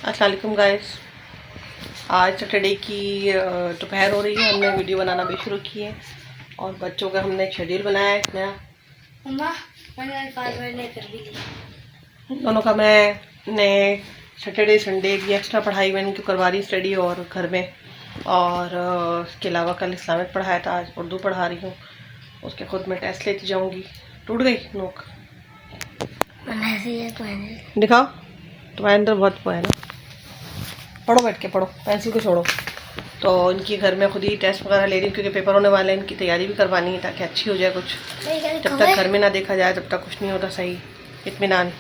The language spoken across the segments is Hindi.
अस्सलाम वालेकुम गाइस। आज सैटरडे की दोपहर हो रही है। हमने वीडियो बनाना भी शुरू की है और बच्चों का हमने एक शेड्यूल बनाया है नया। मैंने कर भी लिया। दोनों का मैंने सैटरडे संडे की एक्स्ट्रा पढ़ाई मैंने तो करवा रही स्टडी और घर में, और इसके अलावा कल इस्लामिक पढ़ाया था, आज उर्दू पढ़ा रही हूँ। उसके खुद मैं टेस्ट लेती जाऊँगी। टूट गई नोक, दिखाओ तुम्हारे अंदर बहुत वो है ना। पढ़ो, बैठ के पढ़ो, पेंसिल को छोड़ो। तो इनकी घर में खुद ही टेस्ट वगैरह ले रही हूँ क्योंकि पेपर होने वाले हैं, इनकी तैयारी भी करवानी है ताकि अच्छी हो जाए कुछ। जब तक घर में ना देखा जाए तब तक कुछ नहीं होता सही, इत्मीनान।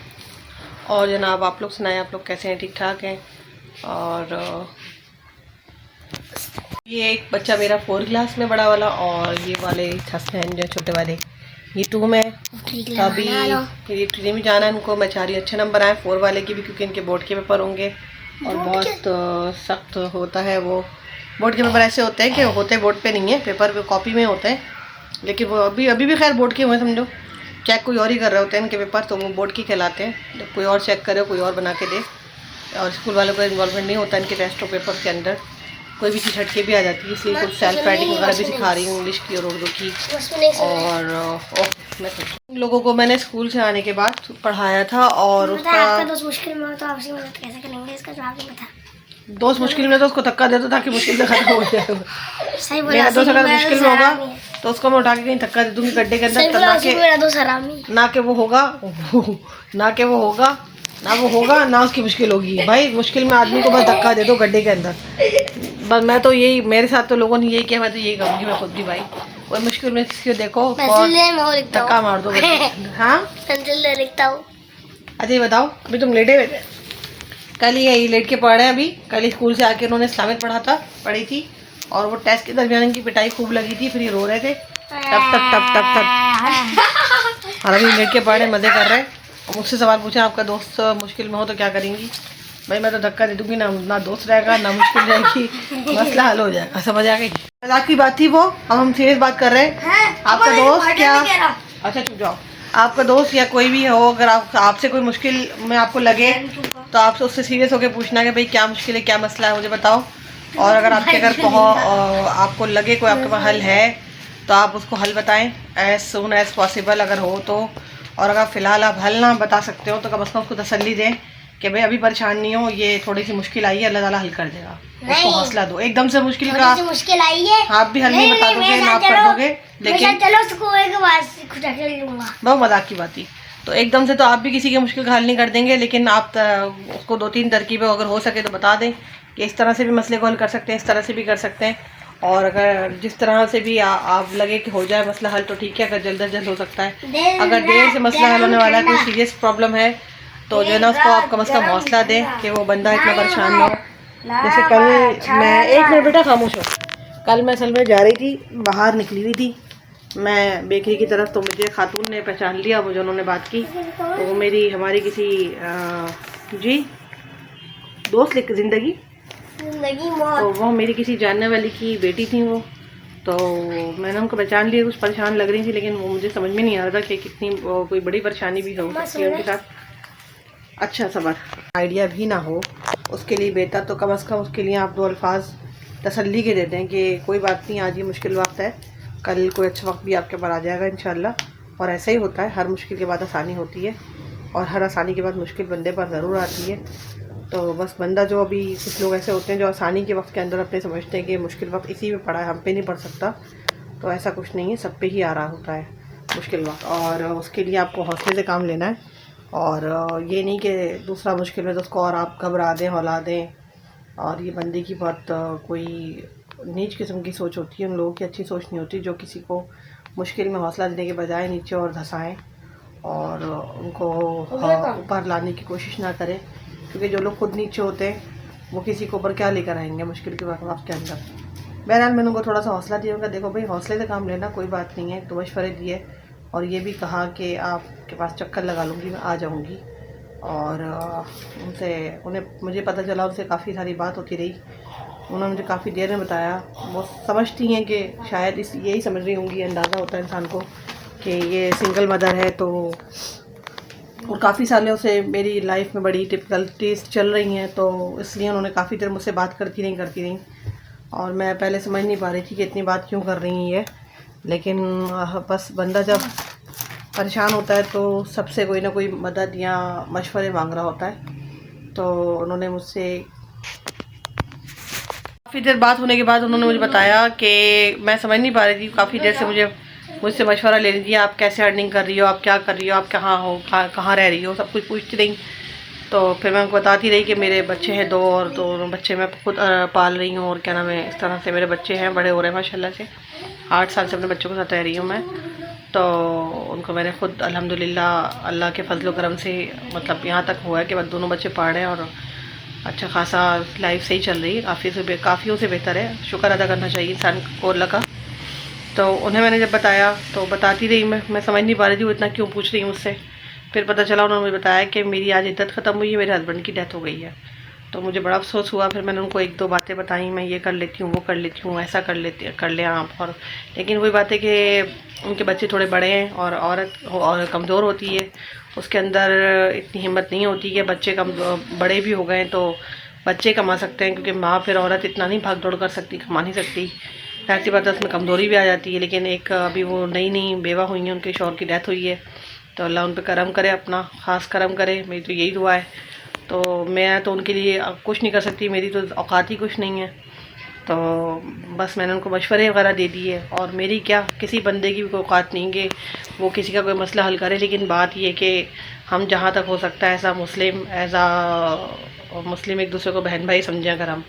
और जनाब आप लोग सुनाएं, आप लोग कैसे हैं? ठीक ठाक हैं? और ये एक बच्चा मेरा 4th क्लास में बड़ा वाला, और ये वाले हसनैन जो छोटे वाले ये 2 में। अभी ये 3 में जाना है इनको। मैं चाह रही हूँ अच्छे नंबर आए 4 वाले की भी, क्योंकि इनके बोर्ड के पेपर होंगे और बहुत सख्त होता है वो। बोर्ड के पेपर ऐसे होते हैं कि होते बोर्ड पे नहीं है, पेपर पे कॉपी में होते हैं, लेकिन वो अभी भी खैर बोर्ड के हुए समझो। चेक कोई और ही कर रहे होते हैं इनके पेपर, तो वो बोर्ड की कहलाते हैं। जब कोई और चेक करे, कोई और बना के दे, और स्कूल वालों का इन्वॉल्वमेंट नहीं होता इनके टेस्ट और पेपर के अंदर। कोई भी चीज़ हटके भी आ जाती है, इसलिए कुछ सेल्फ राइटिंग वगैरह भी सिखा रही हूँ, इंग्लिश की और उर्दू की। और मैं इन लोगों को मैंने स्कूल से आने के बाद पढ़ाया था, और उसका दोस्त मुश्किल में हो तो आपसे मदद कैसे करेंगे, इसका जवाब ही बता। दोस्त मुश्किल में तो उसको धक्का दे दो ताकि मुश्किल से खत्म हो जाए। सही बोला। मेरा दोस्त अगर मुश्किल में होगा तो उसको मैं उठा के कहीं धक्का दे दूंगी गड्ढे के अंदर, ना कि वो होगा ना उसकी मुश्किल होगी। भाई मुश्किल में आदमी को बस धक्का दे दो गड्ढे के अंदर। बस मैं तो यही, मेरे साथ तो लोगों ने यही किया, मैं तो यही करूँगी। मैं खुद भी भाई कोई मुश्किल में किसी को देखो धक्का मार दो। हाँ लिखता हूँ। अच्छा ये बताओ, अभी तुम लेटे हुए थे? कल ही लेट के पढ़ रहे हैं। अभी कल ही स्कूल से आके उन्होंने इस्लामिक पढ़ी थी, और वो टेस्ट के दरमियान इनकी पिटाई खूब लगी थी, फिर ये रो रहे थे टप टप टप टप टप। और अभी लेट के पढ़ रहे, मज़े कर रहे हैं। और मुझसे सवाल पूछा आपका दोस्त मुश्किल में हो तो क्या करेंगी? भाई मैं तो धक्का दे दूंगी, ना दोस्त रहेगा ना मुश्किल रहेगी, मसला हल हो जाएगा। समझ आ गई? मजाक की बात थी वो, अब हम सीरियस बात कर रहे हैं। आपका दोस्त क्या, अच्छा चुप जाओ। आपका दोस्त या कोई भी हो, अगर आपसे कोई मुश्किल में आपको लगे तो आप उससे सीरियस होकर पूछना कि भाई क्या मुश्किल है, क्या मसला है, मुझे बताओ। और अगर आपके अगर आपको लगे कोई आपके पास हल है तो आप उसको हल बताएं एज सून एज पॉसिबल अगर हो तो। और अगर फ़िलहाल आप हल ना बता सकते हो तो कम अज़ कम उसको तसल्ली दें कि भाई अभी परेशान नहीं हो, ये थोड़ी सी मुश्किल आई है, अल्लाह ताला हल कर देगा। उसको हौसला दो। एकदम से मुश्किल आई है, आप भी हल नहीं बता दोगे ना, आप कर दोगे, लेकिन बहुत मजाक की बात थी। तो एकदम से तो आप भी किसी की मुश्किल का हल नहीं कर देंगे, लेकिन आप उसको 2-3 तरकीबें अगर हो सके तो बता दें कि इस तरह से भी मसले को हल कर सकते हैं, इस तरह से भी कर सकते हैं। और अगर जिस तरह से भी आप लगे कि हो जाए मसला हल तो ठीक है, अगर जल्द से जल्द हो सकता है। अगर देर से मसला हल होने वाला है, कोई सीरियस प्रॉब्लम है, तो जो है ना उसको आप कम से कम हौसला दें कि वो बंदा इतना परेशान ना हो। जैसे कल मैं, एक मिनट बेटा खामोश हो, कल मैं असल में जा रही थी, बाहर निकली हुई थी मैं बेकरी की तरफ, तो मुझे खातून ने पहचान लिया, मुझे उन्होंने बात की। तो वो हमारी किसी जी दोस्त लिख जिंदगी तो वो मेरी किसी जानने वाली की बेटी थी वो। तो मैंने उनको पहचान लिया, कुछ परेशान लग रही थी, लेकिन वो मुझे समझ में नहीं आ रहा था कि कितनी कोई बड़ी परेशानी भी हो सकती है उनके साथ। अच्छा सबर आइडिया भी ना हो उसके लिए बेहतर तो कम अज़ कम उसके लिए आप 2 अल्फाज तसल्ली के देते हैं कि कोई बात नहीं, आज ये मुश्किल वक्त है, कल कोई अच्छा वक्त भी आपके पास आ जाएगा इंशाल्लाह। और ऐसा ही होता है, हर मुश्किल के बाद आसानी होती है, और हर आसानी के बाद मुश्किल बंदे पर ज़रूर आती है। तो बस बंदा जो, अभी कुछ लोग ऐसे होते हैं जो आसानी के वक्त के अंदर अपने समझते हैं कि मुश्किल वक्त इसी में पड़ा है, हम पे नहीं पड़ सकता। तो ऐसा कुछ नहीं है, सब पे ही आ रहा होता है मुश्किल वक्त, और उसके लिए आपको हौसले से काम लेना है। और ये नहीं कि दूसरा मुश्किल है तो उसको और आप घबरा दें, हौला दें। और ये बंदे की बहुत कोई नीच किस्म की सोच होती है, उन लोगों की अच्छी सोच नहीं होती जो किसी को मुश्किल में हौसला देने के बजाय नीचे और धंसाएँ और उनको ऊपर लाने की कोशिश ना करें, क्योंकि जो लोग खुद नीचे होते हैं वो किसी को ऊपर क्या लेकर आएंगे मुश्किल के वक्त के अंदर। बहरहाल मैंने उनको थोड़ा सा हौसला दिया, उनका देखो भाई हौसले से काम लेना, कोई बात नहीं है, तो मशवरे दिए। और ये भी कहा कि आपके पास चक्कर लगा लूँगी, मैं आ जाऊँगी। और मुझे पता चला उनसे काफ़ी सारी बात होती रही, उन्होंने मुझे काफ़ी देर में बताया। वो समझती हैं कि शायद यही समझ रही होंगी, अंदाज़ा होता है इंसान को कि ये सिंगल मदर है, तो और काफ़ी सालों से मेरी लाइफ में बड़ी डिफ़िकल्टीज चल रही हैं, तो इसलिए उन्होंने काफ़ी देर मुझसे बात करती रही और मैं पहले समझ नहीं पा रही थी कि इतनी बात क्यों कर रही है। लेकिन बस बंदा जब परेशान होता है तो सबसे कोई ना कोई मदद या मशवरे मांग रहा होता है। तो उन्होंने मुझसे काफ़ी देर बात होने के बाद उन्होंने मुझे बताया कि मैं समझ नहीं पा रही थी, काफ़ी देर से मुझसे मशवरा ले लीजिए, आप कैसे अर्निंग कर रही हो, आप क्या कर रही हो, आप कहाँ हो, कहाँ रह रही हो, सब कुछ पूछती रही। तो फिर मैं उनको बताती रही कि मेरे बच्चे हैं 2 और 2 बच्चे मैं खुद पाल रही हूँ और क्या नाम है, इस तरह से मेरे बच्चे हैं, बड़े हो रहे हैं माशाल्लाह से। 8 साल से अपने बच्चों के साथ रह रही हूँ मैं। तो उनको मैंने खुद अल्हम्दुलिल्लाह अल्लाह के फजल करम से मतलब यहाँ तक हुआ है कि बस दोनों बच्चे पढ़ रहे हैं और अच्छा खासा लाइफ सही चल रही है, काफ़ियों से बेहतर है। शुक्र अदा करना चाहिए इंसान को अल्लाह का। तो उन्हें मैंने जब बताया तो बताती रही, मैं समझ नहीं पा रही थी वो इतना क्यों पूछ रही है मुझसे। फिर पता चला उन्होंने मुझे बताया कि मेरी आज इद्दत ख़त्म हुई है, मेरे हस्बैंड की डेथ हो गई है। तो मुझे बड़ा अफसोस हुआ। फिर मैंने उनको 1-2 बातें बताई, मैं ये कर लेती हूँ, वो कर लेती हूँ, ऐसा कर ले आप। और लेकिन वही बात है कि उनके बच्चे थोड़े बड़े हैं और औरत और कमज़ोर होती है, उसके अंदर इतनी हिम्मत नहीं होती कि बच्चे कम बड़े भी हो गए तो बच्चे कमा सकते हैं, क्योंकि माँ फिर औरत इतना नहीं भाग दौड़ कर सकती, कमा नहीं सकती। जाहिर सी बात है उसमें कमज़ोरी भी आ जाती है। लेकिन एक अभी वो नई बेवा हुई हैं, उनके शौहर की डेथ हुई है, तो अल्लाह उन पर करम करे, अपना ख़ास करम करे, मेरी तो यही दुआ है। तो मैं तो उनके लिए कुछ नहीं कर सकती, मेरी तो औकात ही कुछ नहीं है। तो बस मैंने उनको मशवरे वगैरह दे दिए और मेरी क्या किसी बंदे की भी कोई औकात नहीं कि वो किसी का कोई मसला हल करे। लेकिन बात ये कि हम जहाँ तक हो सकता है एज़ आ मुस्लिम एक दूसरे को बहन भाई समझें। अगर हम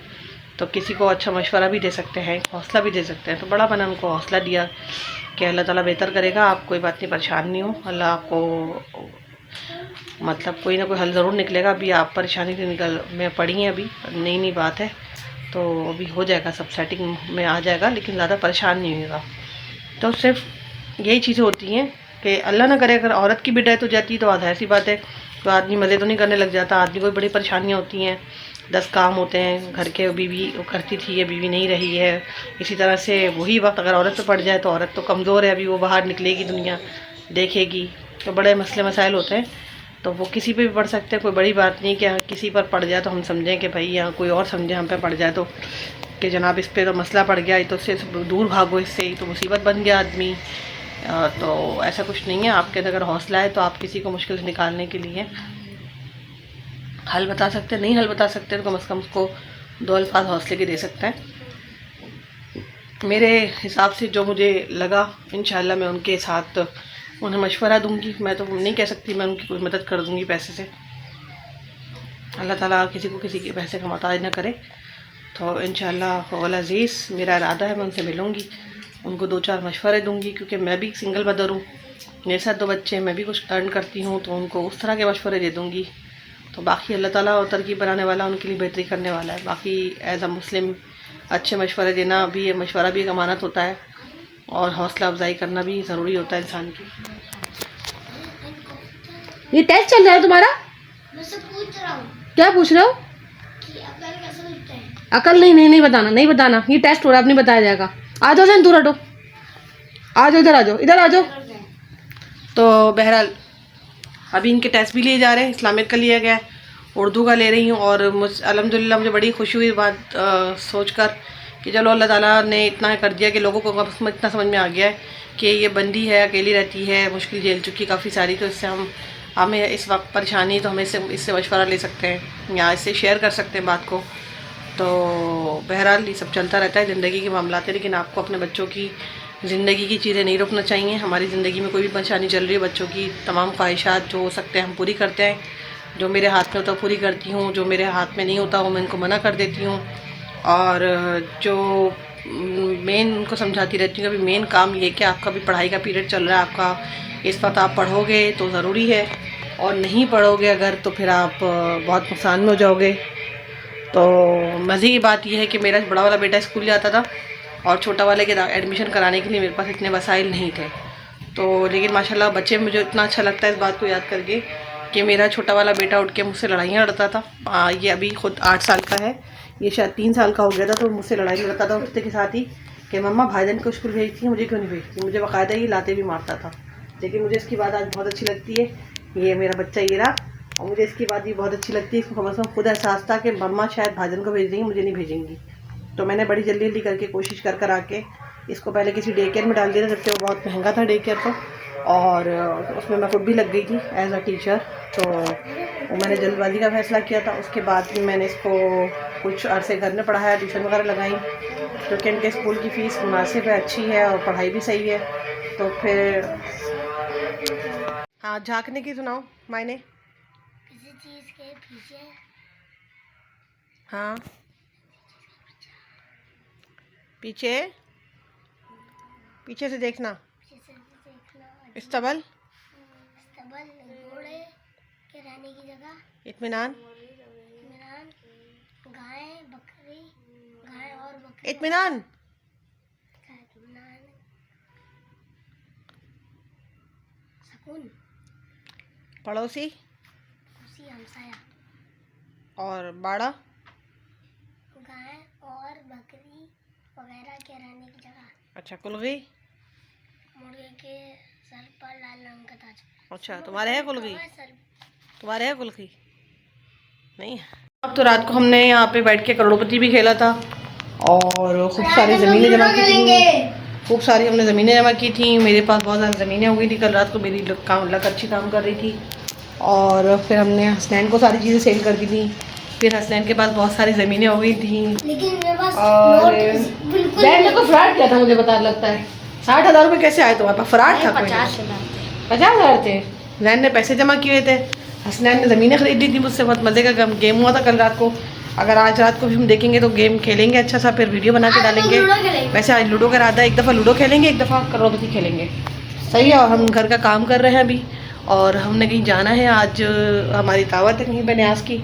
तो किसी को अच्छा मशवरा भी दे सकते हैं, हौसला भी दे सकते हैं। तो बड़ा मैंने उनको हौसला दिया कि अल्लाह ताला बेहतर करेगा, आप कोई बात नहीं, परेशान नहीं हो, अल्लाह आपको मतलब कोई ना कोई हल ज़रूर निकलेगा। अभी आप परेशानी से निकल में पड़ी हैं, अभी नई बात है, तो अभी हो जाएगा, सब सेटिंग में आ जाएगा, लेकिन ज़्यादा परेशान नहीं होगा। तो सिर्फ यही चीज़ें होती हैं कि अल्लाह ना करे अगर औरत की भी डेथ हो जाती है तो जाहिर सी बात है तो आदमी मज़े तो नहीं करने लग जाता, आदमी को बड़ी परेशानियाँ होती हैं, 10 काम होते हैं घर के। बीवी वो करती थी, ये बीवी नहीं रही है। इसी तरह से वही वक्त अगर औरत पे पड़ जाए तो औरत तो कमज़ोर है, अभी वो बाहर निकलेगी, दुनिया देखेगी, तो बड़े मसले मसाइल होते हैं। तो वो किसी पे भी पड़ सकते हैं, कोई बड़ी बात नहीं कि किसी पर पड़ जाए तो हम समझें कि भाई या कोई और समझे हम पे पड़ जाए तो कि जनाब इस पे तो मसला पड़ गया, तो इससे दूर भागो, इससे ही तो मुसीबत बन गया आदमी। तो ऐसा कुछ नहीं है, आपके अगर हौसला है तो आप किसी को मुश्किल से निकालने के लिए हल बता सकते हैं। नहीं हल बता सकते तो कम से कम उसको 2 अल्फाज हौसले के दे सकते हैं। मेरे हिसाब से जो मुझे लगा इंशाल्लाह मैं उनके साथ उन्हें मशवरा दूंगी। मैं तो नहीं कह सकती मैं उनकी कोई मदद कर दूंगी पैसे से, अल्लाह ताला किसी को किसी के पैसे का मोहताज न करे। तो इंशाल्लाह वल अज़ीज़ मेरा इरादा है मैं उनसे मिलूँगी, उनको 2-4 मशवरे दूंगी, क्योंकि मैं भी सिंगल मदर हूँ, मेरे साथ 2 बच्चे हैं, मैं भी कुछ अर्न करती हूँ, तो उनको उस तरह के मशवरे दे दूँगी। तो बाकी अल्लाह ताला और तरकीब बनाने वाला, उनके लिए बेहतरी करने वाला है। बाकी एज़ अ मुस्लिम अच्छे मशवरे देना भी, मशवरा भी एक अमानत होता है और हौसला अफजाई करना भी ज़रूरी होता है इंसान की। ये टेस्ट चल रहा है तुम्हारा? मैं से पूछ रहा हूँ। क्या पूछ रहे हो? कि अकल कैसे मिलता है? अकल नहीं बताना, ये टेस्ट हो रहा है, अब नहीं बताया जाएगा। आ जाओ जन, दूर हटो, आ जाओ, इधर आ जाओ। तो बहरहाल अभी इनके टेस्ट भी लिए जा रहे हैं, इस्लामिक का लिया गया है, उर्दू का ले रही हूँ। और अल्हम्दुलिल्लाह मुझे बड़ी खुशी हुई बात सोचकर कि चलो अल्लाह ताला ने इतना कर दिया कि लोगों को इतना समझ में आ गया है कि ये बंदी है, अकेली रहती है, मुश्किल झेल चुकी काफ़ी सारी, तो इससे हमें इस वक्त परेशानी, तो हमें इससे मशवरा ले सकते हैं या इससे शेयर कर सकते हैं बात को। तो बहरहाल ये सब चलता रहता है, ज़िंदगी के मामला है। लेकिन आपको अपने बच्चों की ज़िंदगी की चीज़ें नहीं रोकना चाहिए। हमारी ज़िंदगी में कोई भी परेशानी चल रही है, बच्चों की तमाम ख्वाहिशात जो हो सकते हैं हम पूरी करते हैं, जो मेरे हाथ में होता है पूरी करती हूँ, जो मेरे हाथ में नहीं होता वो मैं इनको मना कर देती हूँ। और जो मेन उनको समझाती रहती हूँ, अभी मेन काम ये कि आपका भी पढ़ाई का पीरियड चल रहा है, आपका इस वक्त आप पढ़ोगे तो ज़रूरी है, और नहीं पढ़ोगे अगर तो फिर आप बहुत नुकसान में हो जाओगे। तो मज़े की बात यह है कि मेरा बड़ा वाला बेटा स्कूल जाता था और छोटा वाले के एडमिशन कराने के लिए मेरे पास इतने वसाइल नहीं थे। तो लेकिन माशाल्लाह बच्चे, मुझे इतना अच्छा लगता है इस बात को याद करके कि मेरा छोटा वाला बेटा उठ के मुझसे लड़ाइयाँ लड़ता था। ये अभी खुद 8 साल का है, ये शायद 3 साल का हो गया था, तो मुझसे लड़ाई लड़ता था उठते के साथ ही कि मम्मा भाईजान को स्कूल भेजती है, मुझे क्यों नहीं भेजती। मुझे बाकायदा ही लाते भी मारता था। लेकिन मुझे इसकी बात आज बहुत अच्छी लगती है, ये मेरा बच्चा ये रहा। और मुझे इसकी बात भी बहुत अच्छी लगती है, इसको कम से कम खुद एहसास था कि मम्मा शायद भाजन को भेज देंगी, मुझे नहीं भेजेंगी। तो मैंने बड़ी जल्दी जल्दी करके कोशिश कर आके इसको पहले किसी डे केयर में डाल दिया था, जबकि वो बहुत महंगा था डे केयर तो, और उसमें मैं खुद भी लग गई थी एज अ टीचर। तो वो मैंने जल्दबाजी का फैसला किया था। उसके बाद भी मैंने इसको कुछ अरसे घर में पढ़ाया, ट्यूशन वगैरह लगाई, क्योंकि इनके स्कूल की फ़ीस मुनासिब है, अच्छी है और पढ़ाई भी सही है। तो फिर हाँ, झाँकने की सुनाओ मायने। किसी चीज के पीछे। हाँ, पीछे पीछे से देखना। पीछे से देखना। इस्तबल इस्तबल घोड़े के रहने की जगह। इत्मीनान। इत्मीनान गाय बकरी, गाय और बकरी। इत्मीनान इत्मीनान सुकून। पड़ोसी उसी हमसाया। और बाड़ा। गाय और बकरी वगैरह के रहने की जगह। अच्छा, कुलगी। मुर्गे के सर पर लाल रंग का ताज। अच्छा, तुम्हारे है कुलगी? सर तुम्हारे है कुलगी? नहीं। अब तो रात को हमने यहाँ पे बैठ के करोड़पति भी खेला था और खूब सारी ज़मीनें जमा की थी। खूब सारी हमने ज़मीनें जमा की थी। मेरे पास बहुत ज़्यादा ज़मीनें हो गई थी। कल रात को मेरी लक अच्छी काम कर रही थी। और फिर हमने हसनैन को सारी चीज़ें सेल कर दी थी। फिर हसनैन के पास बहुत सारी ज़मीनें हो गई थी। लेकिन मेरे पास और बिल्कुल दैन ने तो फ्रॉड किया था, मुझे पता लगता है। 60,000 रुपये कैसे आए तुम्हारे पास? फ्रॉड था। 50,000 थे। जैन ने पैसे जमा किए थे, हसनैन ने ज़मीनें खरीद ली थी मुझसे। बहुत मज़े का गेम हुआ था कल रात को। अगर आज रात को भी हम देखेंगे तो गेम खेलेंगे अच्छा सा, फिर वीडियो बना के डालेंगे। वैसे आज लूडो का इरादा है, एक दफ़ा लूडो खेलेंगे, एक दफ़ा करोड़पति खेलेंगे। सही है। और हम घर का काम कर रहे हैं अभी, और हमने कहीं जाना है आज, हमारी दावत है कहीं पे न्यास की,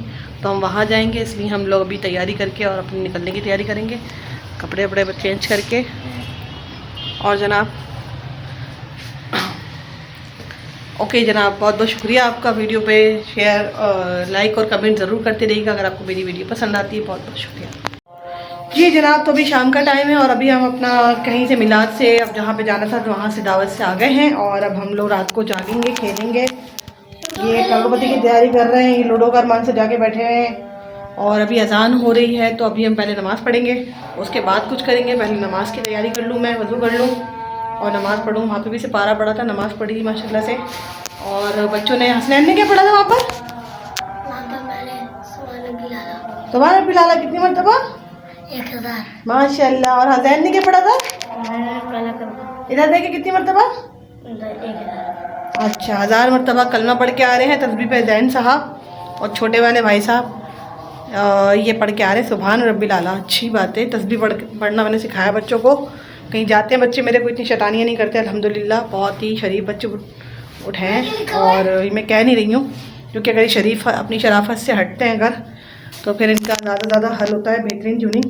तो हम वहाँ जाएंगे। इसलिए हम लोग अभी तैयारी करके और अपने निकलने की तैयारी करेंगे, कपड़े वपड़े चेंज करके। और जनाब ओके जनाब, बहुत बहुत शुक्रिया आपका। वीडियो पे शेयर लाइक और कमेंट ज़रूर करते रहिएगा अगर आपको मेरी वीडियो पसंद आती है। बहुत बहुत शुक्रिया जी जनाब। तो अभी शाम का टाइम है और अभी हम अपना कहीं से मिलाद से, अब जहाँ पे जाना था तो वहाँ से दावत से आ गए हैं, और अब हम लोग रात को जागेंगे, खेलेंगे। ये करोड़पति की तैयारी कर रहे हैं, ये लूडो का अरमान से जाके बैठे हैं। और अभी अजान हो रही है, तो अभी हम पहले नमाज़ पढ़ेंगे, उसके बाद कुछ करेंगे। पहले नमाज़ की तैयारी कर लूँ, मैं वज़ू कर लूँ और नमाज़ पढ़ूँ। वहाँ पे भी सिपारा पढ़ा था, नमाज़ पढ़ी माशाल्लाह से। और बच्चों ने, हसनैन ने क्या पढ़ा था वहाँ पर? तुम्हारा बिलाला कितनी मरतबा? 1000 माशाल्लाह। और हसनैन ने क्या पढ़ा था? इधर देखे कितनी मरतबा? 1000। अच्छा, 1000 मरतबा कलमा पढ़ के आ रहे हैं तस्बीह पे जैन साहब, और छोटे वाले भाई साहब ये पढ़ के आ रहे हैं सुभान रब्बिल आला। अच्छी बात है, तस्बीह पढ़ना मैंने सिखाया बच्चों को। कहीं जाते हैं बच्चे मेरे को इतनी शैतानियाँ नहीं करते अल्हम्दुलिल्लाह, बहुत ही शरीफ बच्चे उठे हैं। और मैं कह नहीं रही हूँ, क्योंकि अगर ये शरीफ अपनी शराफत से हटते हैं अगर, तो फिर इनका ज़्यादा हल होता है बेहतरीन ट्यूनिंग।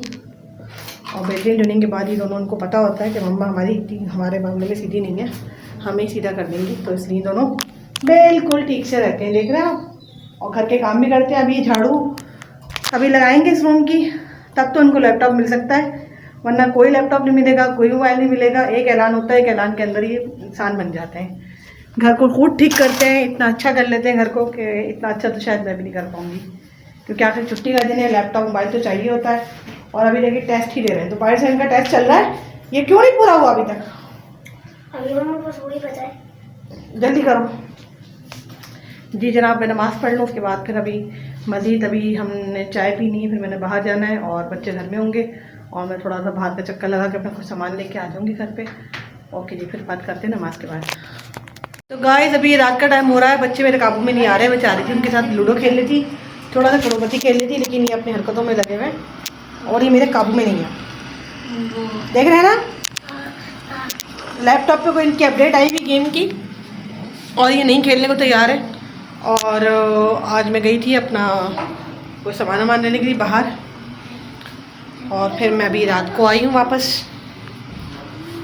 और बेहतरीन ट्यूनिंग के बाद ही दोनों उनको पता होता है कि मम्मा हमारी हमारे मामले में सीधी नहीं है, हमें सीधा कर देंगी। तो इसलिए दोनों बिल्कुल ठीक से रहते हैं, देख रहे हो। और घर के काम भी करते हैं। अभी झाड़ू अभी लगाएंगे इस रूम की, तब तो उनको लैपटॉप मिल सकता है, वरना कोई लैपटॉप नहीं मिलेगा, कोई मोबाइल नहीं मिलेगा। एक ऐलान होता है, एक ऐलान के अंदर ये इंसान बन जाते हैं। घर को खुद ठीक करते हैं, इतना अच्छा कर लेते हैं घर को कि इतना अच्छा तो शायद मैं भी नहीं कर पाऊँगी, क्योंकि आखिर छुट्टी का दिन है, लैपटॉप मोबाइल तो चाहिए होता है। और अभी देखिए टेस्ट ही दे रहे हैं, दोपहर से इनका टेस्ट चल रहा है। ये क्यों नहीं पूरा हुआ अभी तक? अभी मम्मा बस वही बताए, जल्दी करो जी जनाब। मैं नमाज़ पढ़ लूँ, उसके बाद फिर अभी मज़ीद अभी हमने चाय पीनी है, फिर मैंने बाहर जाना है और बच्चे घर में होंगे, और मैं थोड़ा सा बाहर का चक्कर लगा के अपना कुछ सामान लेके आ जाऊँगी घर पे। ओके जी, फिर बात करते हैं नमाज के बाद। तो गाइस अभी रात का टाइम हो रहा है, बच्चे मेरे काबू में नहीं आ रहे। मैं चाह रही थी उनके साथ लूडो खेल रही थी, थोड़ा सा करोड़पति खेल रही थी, लेकिन ये अपनी हरकतों में लगे हुए और ये मेरे काबू में नहीं है। देख रहे हैं ना, लैपटॉप पे कोई इनकी अपडेट आई हुई गेम की, और ये नहीं खेलने को तैयार है। और आज मैं गई थी अपना कोई सामान लेने के लिए बाहर, और फिर मैं अभी रात को आई हूँ वापस,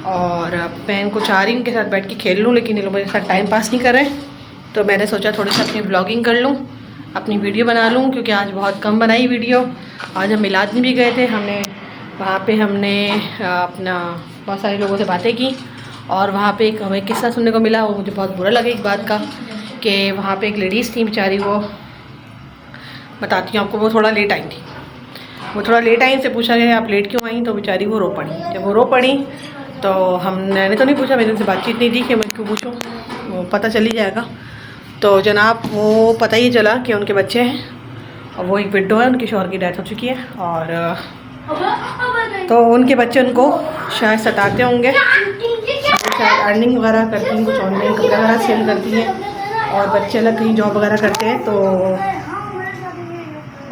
और अब मैं इनको चाह रही हूँ उनके साथ बैठ के खेल लूँ, लेकिन ये लोग मेरे साथ टाइम पास नहीं कर रहे। तो मैंने सोचा थोड़ी सी अपनी ब्लॉगिंग कर लूँ, अपनी वीडियो बना लूँ, क्योंकि आज बहुत कम बनाई वीडियो। आज हम मिलाद में भी गए थे, हमने वहाँ पे हमने अपना बहुत सारे लोगों से बातें की, और वहाँ पे एक हमें किस्सा सुनने को मिला, वो मुझे बहुत बुरा लगा इस बात का कि वहाँ पे एक लेडीज़ थी बेचारी, वो बताती हूँ आपको, वो थोड़ा लेट आई थी। वो थोड़ा लेट आई, से पूछा गया आप लेट क्यों आई, तो बेचारी वो रो पड़ी। जब वो रो पड़ी तो मैंने तो नहीं पूछा, मेरे उनसे बातचीत नहीं थी कि मैं क्यों पूछूँ, वो पता चल ही जाएगा। तो जनाब वो पता ही चला कि उनके बच्चे हैं और वो एक विडो है, उनके शौहर की डेथ हो चुकी है और तो उनके बच्चे उनको शायद सताते होंगे, शायद अर्निंग वगैरह करती हैं, कुछ ऑनलाइन कपड़े वगैरह सेल करती हैं और बच्चे अलग कहीं जॉब वगैरह करते हैं, तो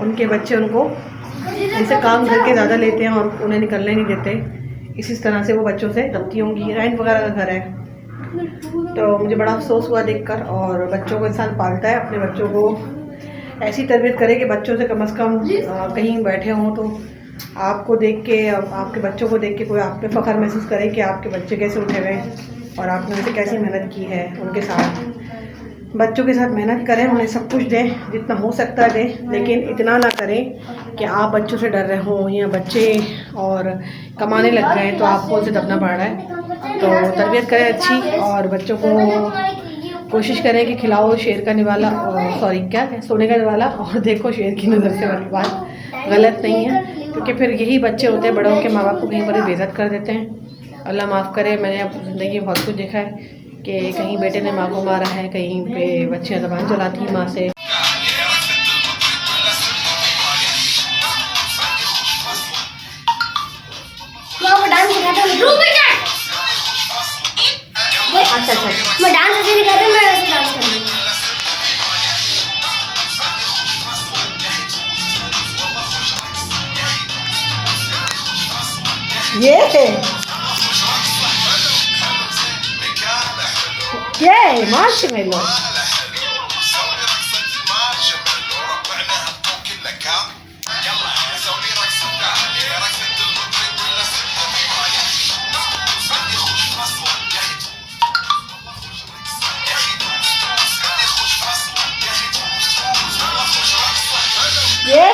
उनके बच्चे उनको उनसे काम करके ज़्यादा लेते हैं और उन्हें निकलने नहीं देते। इसी तरह से वो बच्चों से दबती होंगी। रेंट वगैरह का घर है, तो मुझे बड़ा अफसोस हुआ देखकर। और बच्चों को इंसान पालता है, अपने बच्चों को ऐसी तरबियत करे कि बच्चों से कम कहीं बैठे हों तो आपको देख के, आपके बच्चों को देख के कोई आप पे फ़ख्र महसूस करे कि आपके बच्चे कैसे उठे हुए और आपने उनसे कैसी मेहनत की है। उनके साथ बच्चों के साथ मेहनत करें, उन्हें सब कुछ दें, जितना हो सकता है दें, लेकिन इतना ना करें कि आप बच्चों से डर रहे हों या बच्चे और कमाने लग गए तो आपको उनसे दबना पड़ रहा है। तो तरबियत करें अच्छी और बच्चों को कोशिश करें कि खिलाओ शेर का निवाला, सॉरी क्या है, सोने का निवाला और देखो शेर की नज़र से वाली बात गलत नहीं है, क्योंकि फिर यही बच्चे होते हैं बड़े होकर माँ बाप को कहीं पर बेइज्जत कर देते हैं। अल्लाह माफ़ करे, मैंने अपनी ज़िंदगी में बहुत कुछ देखा है कि कहीं बेटे ने माँ को मारा है, कहीं पे बच्चियाँ ज़बान चलाती हैं माँ से। अच्छा मैं डांस ऐसे नहीं करती, मैं ऐसे डांस करती हूँ। ये मार्शमेलो ये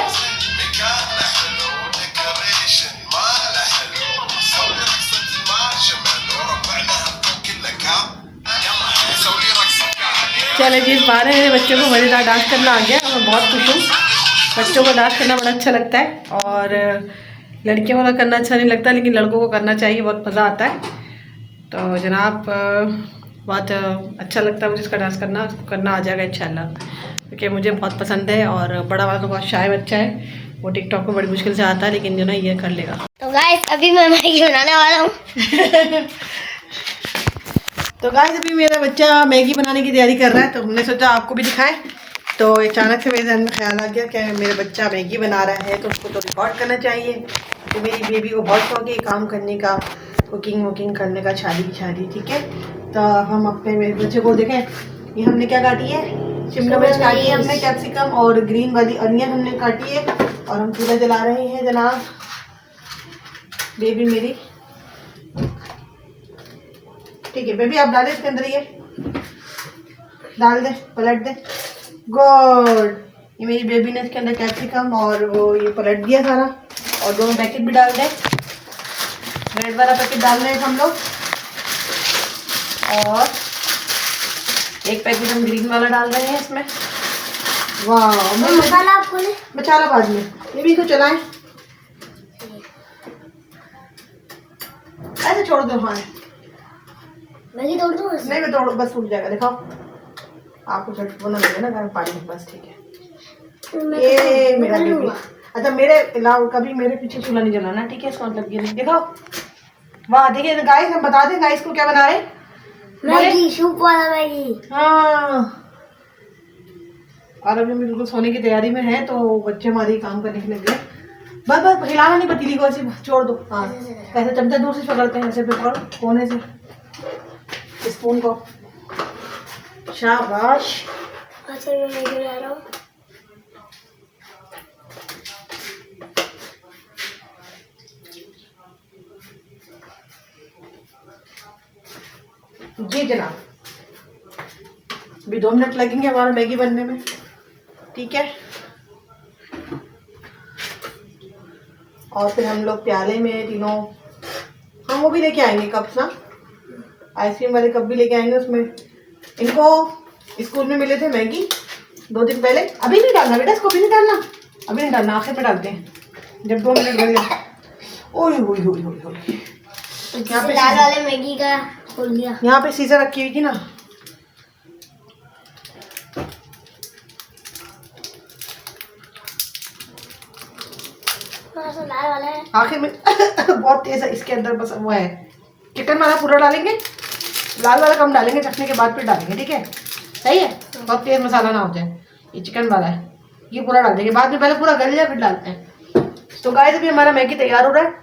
चले जी, इस बार मेरे बच्चों को मज़ेदार डांस करना आ गया और मैं बहुत खुश हूँ। बच्चों को डांस करना बड़ा अच्छा लगता है और लड़कियों को करना अच्छा नहीं लगता, लेकिन लड़कों को करना चाहिए, बहुत मज़ा आता है। तो जनाब बहुत अच्छा लगता है मुझे इसका डांस करना, उसको करना आ जाएगा इंशाल्लाह, क्योंकि मुझे बहुत पसंद है। और बड़ा वाला तो बहुत शाय बच्चा है, वो टिकटॉक पे बड़ी मुश्किल से आता है, लेकिन जो ना ये कर लेगा। तो गाइस अभी मैं मैगी बनाने वाला हूँ। तो गाइस अभी मेरा बच्चा मैगी बनाने की तैयारी कर रहा है, तो हमने सोचा आपको भी दिखाएं। तो अचानक से मेरे ज़हन में ख्याल आ गया कि मेरा बच्चा मैगी बना रहा है तो उसको तो रिकॉर्ड करना चाहिए। तो मेरी बेबी को बहुत शौक है काम करने का, कुकिंग वुकिंग करने का, शादी की शादी, ठीक है। तो हम अपने मेरे बच्चे को देखें, ये हमने क्या काटी है, शिमला मिर्च काटी है हमने, कैप्सिकम और ग्रीन वाली अनियन हमने काटी है और हम चूल्हा जला रहे हैं जनाब। बेबी मेरी, ठीक है बेबी, आप डालें इसके अंदर, ये डाल दे, पलट दे, गुड। ये मेरी बेबी ने इसके अंदर कैप्सिकम और वो ये पलट दिया सारा, और दोनों पैकेट भी डाल दे, रेड वाला पैकेट डाल रहे हैं हम लोग और एक पैकेट हम ग्रीन वाला डाल रहे हैं इसमें। वाह, मसाला आपको ले, मसाला बाद में, बेबी को चलाएं, ऐसे छोड़ दो। हाँ मैगी तोड़ दूँ? नहीं मैं तोड़, बस टूट जाएगा, दिखाओ आपको झट बना लगे ना गर्म पानी में, बस ठीक है। ये मेरा बेबी, अच्छा मेरे अलावा कभी मेरे पीछे चूल्हा नहीं जलाना, ठीक है, इसका मतलब ये नहीं। दिखाओ, वाह देखिए गाइस, हम बता दें गाइस को क्या बना रहे हैं, मैगी, सूप वाला मैगी। हाँ, और अभी हम बिल्कुल सोने की तैयारी में है, तो बच्चे हमारे काम करने के लग गए। बस बस हिलाना नहीं, पतीली को ऐसे छोड़ दो। हाँ ऐसे चमचा दूर से पकड़ते हैं, ऐसे पकड़ो कोने से स्पून को, शाबाश। अच्छा मैं मैगी बना रहा हूँ। जी जनाब, अभी 2 मिनट लगेंगे हमारा मैगी बनने में, ठीक है। और फिर हम लोग प्याले में तीनों, हम वो भी लेके आएंगे कप्स ना, आइसक्रीम वाले कप भी लेके आएंगे, उसमें इनको स्कूल में मिले थे मैगी 2 दिन पहले। अभी नहीं डालना बेटा, इसको अभी नहीं डालना, अभी नहीं डालना, आखिर में डालते हैं जब 2 मिनट गल जाए। ओए ओए ओए ओए ओए, यहाँ पे लाल वाले मैगी का खोल दिया। यहाँ पे सीजर रखी हुई थी ना। लाल वाला है आखिर में बहुत तेज है इसके अंदर, बस वो है। चिकन वाला पूरा डालेंगे, लाल वाला कम डालेंगे, चखने के बाद फिर डालेंगे, ठीक है? सही है, बहुत तेज मसाला ना हो जाए। ये चिकन वाला है, ये पूरा डाल देंगे बाद में, पहले पूरा गल जाए फिर डालते हैं। तो गाइस अभी हमारा मैगी तैयार हो रहा है,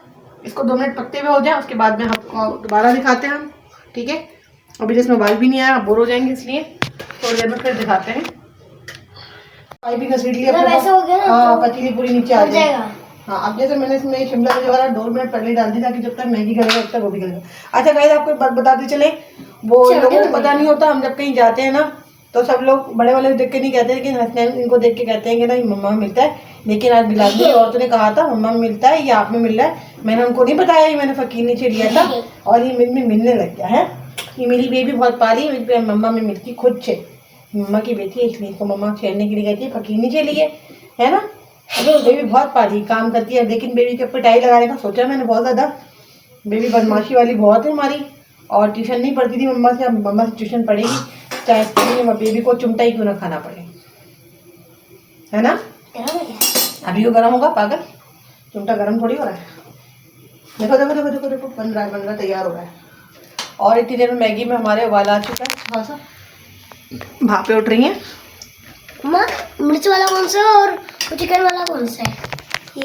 इसको 2 मिनट पकते हुए हो जाए, उसके बाद में आपको दोबारा दिखाते हैं हम, ठीक है? अभी जिसमें बाल भी नहीं आया, बोर हो जाएंगे, इसलिए थोड़ी देर में फिर दिखाते हैं। पाई भी घसीट लिया, हाँ पतीली पूरी नीचे आ जाएगा। हाँ, अब जैसे मैंने इसमें शिमला मिर्च वगैरह 2 मिनट पहले डाल दी ताकि जब तक मैगी गलेगा तब तक वो भी गलेगा। अच्छा गाइस आपको एक बात बताते चले, वो लोगों को पता नहीं होता, हम जब कहीं जाते हैं ना तो सब लोग बड़े वाले देख के नहीं कहते, लेकिन हसनैन इनको देख के कहते हैं कि नहीं मम्मा मिलता है। लेकिन आज बिलाल की औरतों ने कहा था मम्मा मिलता है, ये आप में मिल रहा है। मैंने उनको नहीं बताया, ये मैंने फकीर नीचे लिया था और ये में मिलने लग गया है। ये मेरी बेबी बहुत पाली, मम्मा में मिलती खुद से, मम्मा की बेटी है इसलिए इसको मम्मा छेड़ने के लिए कहती है, फकीर नीचे लिए है ना। बेबी बहुत पाली, काम करती है, लेकिन बेबी के ऊपर टाई लगाने का सोचा मैंने बहुत ज़्यादा। बेबी बदमाशी वाली बहुत है हमारी, और ट्यूशन नहीं पढ़ती थी मम्मा से, अब मम्मा से ट्यूशन पढ़ेगी, चाहे इसके लिए बेबी को चिमटा ही क्यों ना खाना पड़े, है ना? अभी वो गर्म होगा पागल, चिमटा गर्म थोड़ी हो रहा है। देखो देखो देखो देखो देखो, बन रहा है, तैयार हो रहा है। और इतनी देर में मैगी में हमारे उबाल आ चुका है, थोड़ा सा भापें उठ रही हैं। मिर्च वाला कौन सा और चिकन वाला कौन सा है?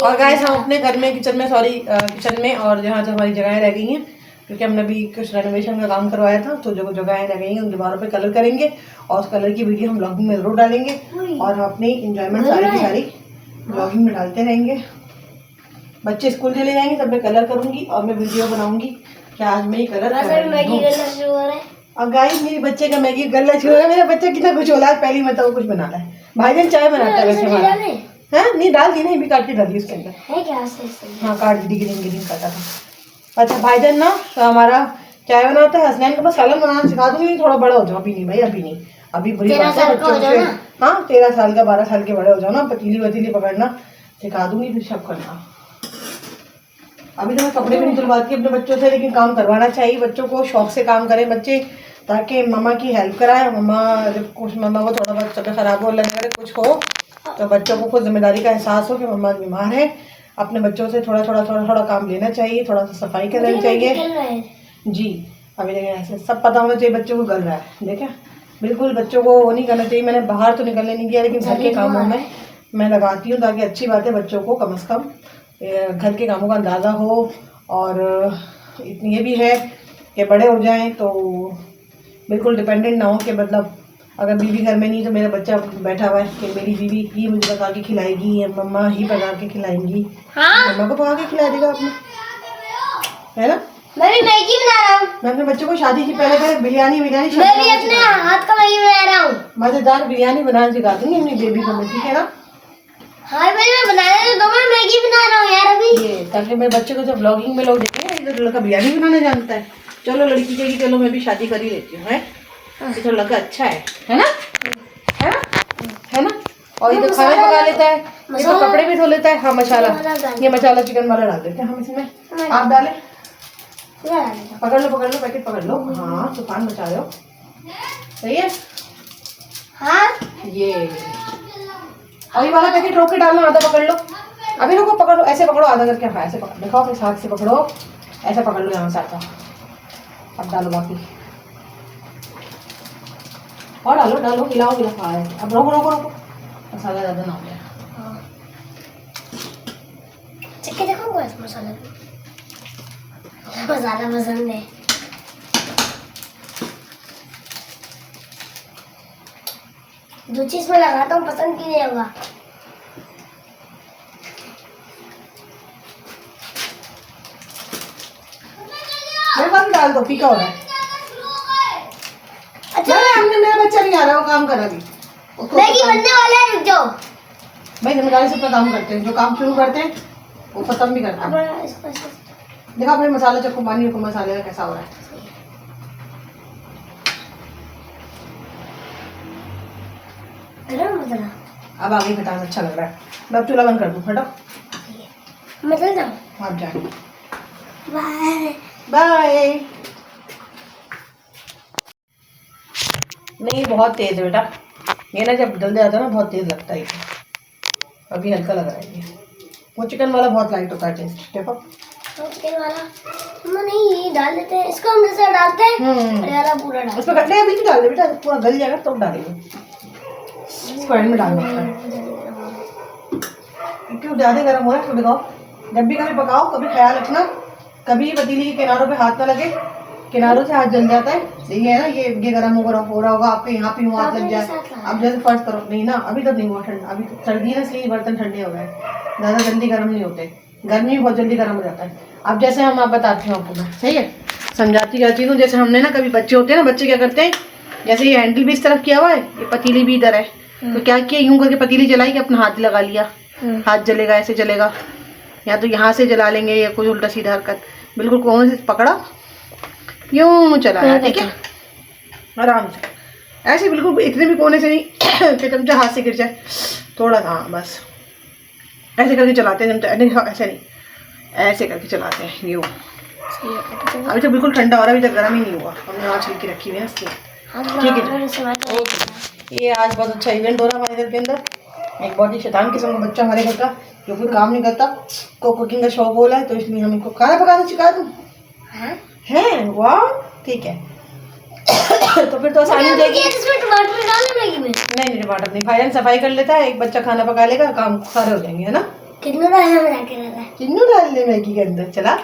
और गाइस हम अपने घर में किचन में और जहाँ जहाँ हमारी जगहें रह गई हैं, क्योंकि हमने अभी कुछ रेनोवेशन का काम करवाया था, तो जो जगहें रह गई हैं उन दीवारों पे कलर करेंगे, और उस कलर की वीडियो हम ब्लॉगिंग में जरूर डालेंगे, और हम अपनी इंजॉयमेंट सारी की सारी ब्लॉगिंग में डालते रहेंगे। बच्चे स्कूल चले जाएंगे तब मैं कलर करूँगी और मैं वीडियो बनाऊँगी कि आज मैं ही कलर कर रही हूँ। और गाइस मेरे बच्चे का मैगी गलना शुरू हो रहा है, मेरा बच्चा कितना कुछ हो रहा है, पहली मतलब कुछ बना रहा है। भाईजान चाय बनाता है वैसे हमारा, है नहीं डाल दी नहीं, भी काट के डाली उसके अंदर है क्या? हाँ काट दी, ग्रीन काटा था। अच्छा भाईजान ना तो हमारा चाय बनाता है, हसनैन को बस सालन बनाना सिखा दूंगी, थोड़ा बड़ा हो जाओ, अभी नहीं भाई अभी नहीं, अभी बुरी बात है बच्चों से। हाँ 13 साल का 12 साल के बड़े हो जाओ ना, पतीली वतीली पकड़ना सिखा दूंगी, फिर सब करना। अभी तो मैं कपड़े भी नहीं धुलवाती अपने बच्चों से, लेकिन काम करवाना चाहिए बच्चों को, शौक से काम करें बच्चे, ताकि मम्मा की हेल्प कराए। मम्मा जब कुछ मम्मा को थोड़ा बहुत तबीयत खराब हो, लगे कुछ हो, तो बच्चों को खुद जिम्मेदारी का एहसास हो कि मम्मा बीमार है। अपने बच्चों से थोड़ा काम लेना चाहिए, थोड़ा सा सफाई करनी चाहिए जी। अभी देखें ऐसे सब पता होना चाहिए बच्चों को गल रहा है, देखें बिल्कुल बच्चों को वो नहीं करना चाहिए। मैंने बाहर तो निकलने नहीं दिया, लेकिन घर के कामों में मैं लगाती हूँ, ताकि अच्छी बात है बच्चों को कम से कम घर के कामों का अंदाज़ा हो। और इतनी ये भी है कि बड़े हो जाएं तो बिल्कुल डिपेंडेंट ना हो कि मतलब अगर बीवी घर में नहीं तो मेरा बच्चा बैठा हुआ है कि मेरी बीवी ही मुझे पका के खिलाएगी या मम्मा ही पका के खिलाएंगी। हाँ? मम्मा को पका के खिला देगा आपने, है ना? मैं भी मैगी बना रहा हूँ। मैं अपने बच्चों को शादी से पहले बिरयानी मैं भी अपने हाथ का मैगी बना रहा हूँ। मजेदार बिरयानी बनाना सिखा दूंगी अपनी बेबी को, ठीक है ना? हाँ भाई मैं बनाने तो मैं मैगी बना रहा हूँ यार अभी, ये ताकि मेरे बच्चे को जब ब्लॉगिंग में लोग देखेंगे इधर लड़का बिरयानी बनाने जानता है। चलो लड़की कहेगी चलो मैं भी शादी कर ही लेती हूँ, है तो लड़का अच्छा है ना? है ना? है ना? और ये तो खाना पका लेता है, ये तो कपड़े भी धो लेता है। हाँ मसाला, ये मसाला चिकन वाला डाल देते हैं हम इसमें, आप डालें। पकड़ लो पैकेट पकड़ लो। हाँ तूफान मचा रहे हो, सही है। हाँ ये और ये वाला पैकेट रोक के डालना, आधा पकड़ लो। अभी रुको, पकड़ो ऐसे पकड़ो, आधा करके। हाँ ऐसे पकड़, दिखाओ अपने हाथ से पकड़ो, ऐसा पकड़ लो यहाँ से आधा। अब डालो बाकी और डालो हिलाओ। अब रोको, मसाला ज़्यादा ना हो जाए। चक्के देखो इस मसाला पसंद है। जो चीज में लगाता हूँ पसंद क्यों नहीं होगा। मेरे पास डाल दो, फीका हो रहा है। अच्छा हमने, मेरा बच्चा नहीं आ रहा, वो काम कर रहा अभी, मैगी बनने वाला है, रुक जाओ। भाई जिम्मेदारी से अपना काम करते हैं, जो काम शुरू करते हैं वो खत्म भी करते हैं। देखा भाई मसाला चक्कू पानी को, मसाले का कैसा हो रहा है। गरम मसाला अब आगे खटाना अच्छा लग रहा है। मैं अब चूल्हा बंद कर दूँ, हटो। मैं चल जाऊँ। आप जाए, बाय। बाय। नहीं बहुत तेज है बेटा, ये ना जब जल जाता है ना बहुत तेज लगता है ये। अभी हल्का लग रहा है ये। वो चिकन वाला बहुत लाइट होता है टेस्ट, देखो। चिकन वाला हम नहीं ये डाल देते हैं, इसको हम जैसे डालते हैं और ये वाला पूरा डाल उसमें कटले अभी तो डाल दे बेटा, पूरा गल जाएगा तब डालेंगे। इसको एंड में डालना होता है। क्यों ज़्यादा गर्म हो रहा है, दिखाओ। जब भी कभी पकाओ कभी ख्याल रखना, कभी पतीली के किनारों पे हाथ ना लगे, किनारों से हाथ जल जाता है। सही है ना, ये गर्म हो रहा होगा, आपके यहाँ पे हाथ लग जाए। अब जैसे फर्ज करो, नहीं ना अभी तो नहीं हुआ ठंडा, अभी तो सर्दी है इसलिए बर्तन ठंडे हो गए, ज़्यादा जल्दी गर्म नहीं होते। गर्मी बहुत जल्दी गर्म हो जाता है। अब जैसे हम आप बताती हूँ आपको मैं, सही है, समझाती जाती हूँ। जैसे हमने ना कभी बच्चे होते हैं ना, बच्चे क्या करते हैं, जैसे ये हैंडल भी इस तरफ किया हुआ है, ये पतीली भी इधर है, तो क्या किया, यूं करके पतीली जलाई कि अपना हाथ लगा लिया, हाथ जलेगा, ऐसे जलेगा, या तो यहाँ से जला लेंगे या कोई उल्टा सीधा हरकत, बिल्कुल कौन से पकड़ा यूं चलाया, ठीक है, आराम से, ऐसे बिल्कुल इतने भी कोने से नहीं कि चमचा हाथ से गिर जाए, थोड़ा सा, हाँ बस ऐसे करके चलाते हैं चमचा, ऐसे नहीं, ऐसे करके चलाते हैं यूं। अभी तो बिल्कुल ठंडा हो रहा है, अभी तक गर्म ही नहीं हुआ, हमने वहाँ छिलकी रखी हुई है इसलिए, ठीक है। ओके, ये आज बहुत अच्छा इवेंट हो रहा है हमारे घर के अंदर। एक बहुत ही शैतान किस्म का बच्चा हमारे घर का, जो कोई काम नहीं करता, को कुकिंग का शौक बोला है, तो इसलिए हम इनको खाना पकाना सिखा दूँ। हैं, वाह, ठीक है। तो फिर तो आसानी हो जाएगी। इसमें टमाटर डालने मैगी में? नहीं टमाटर नहीं, भाईजान सफाई कर लेता है, एक बच्चा खाना पका लेगा, काम सारे हो जाएंगे, है ना। कितना डालना है, किन्नू डाल ले मैगी के अंदर, चला।